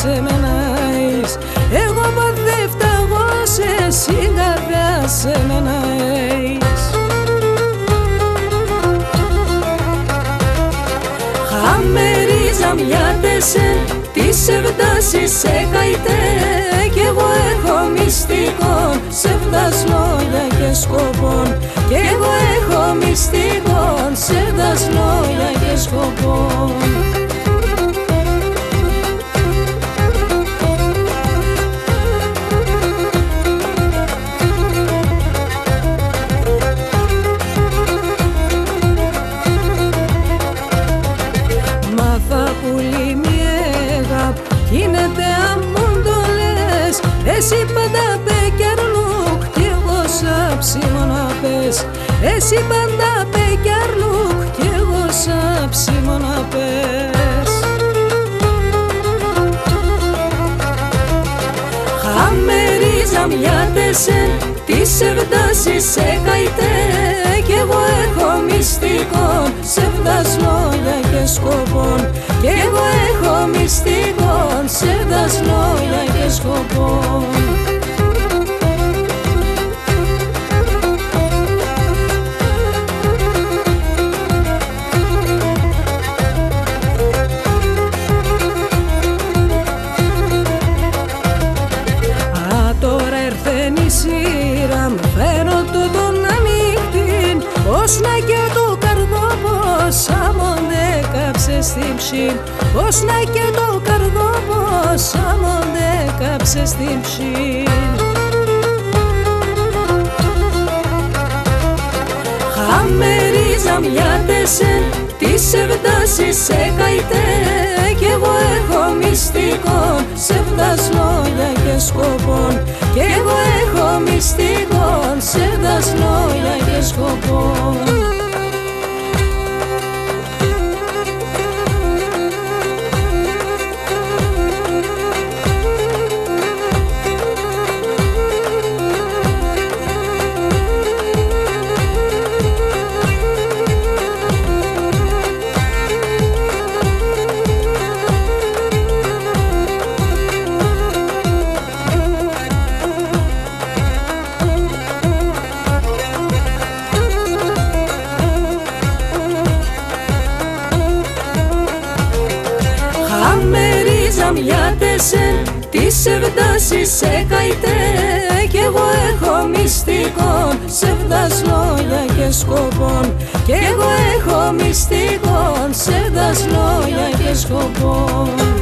σε μένα είσαι. Εγώ ποτέ φταγώ σε εσύ, καρδιά σε μένα είσαι. Χαμερίζα μια τεσέ, τις εβδάσεις σε καητέ. Κι εγώ έχω μυστικόν, ψεύδας λόγια και σκοπών. Κι εγώ έχω μυστικόν, ψεύδας λόγια και σκοπών. Γίνεται αμόν το λες, εσύ πάντα πεκιαρλούκ κι εγώ σαν ψήμωνα πες. Εσύ πάντα πεκιαρλούκ κι εγώ σαν ψήμωνα πες. Χαμερίζα μια τεσέ, τις εβδάσεις σε καητέ. Κι εγώ έχω μυστικόν, ψεύδας λόγια και σκοπών. Κι εγώ έχω μυστικόν, ψεύδας λόγια και σκοπών. Α, τώρα έρθεν η σειρά μου, φέρω το τον ανοιχτήν. Πώς να και το καρδόπος, άμον δε κάψε στην ψήν. Πώς να και το καρδόπος, άμον δε κάψε στην ψήν. Χαμερίζα μια τεσέ, τις εβδάσεις σε καητέ. Κι εγώ έχω μυστικόν, ψεύδας λόγια και σκοπών. Κι εγώ έχω μυστικόν, ψεύδας λόγια και σκοπών. Χαμερίζα μια τεσέ, τις εβδάσεις σε καητέ. Κι εγώ έχω μυστικόν, ψεύδας λόγια και σκοπών. Κι εγώ έχω μυστικόν, ψεύδας λόγια και σκοπών.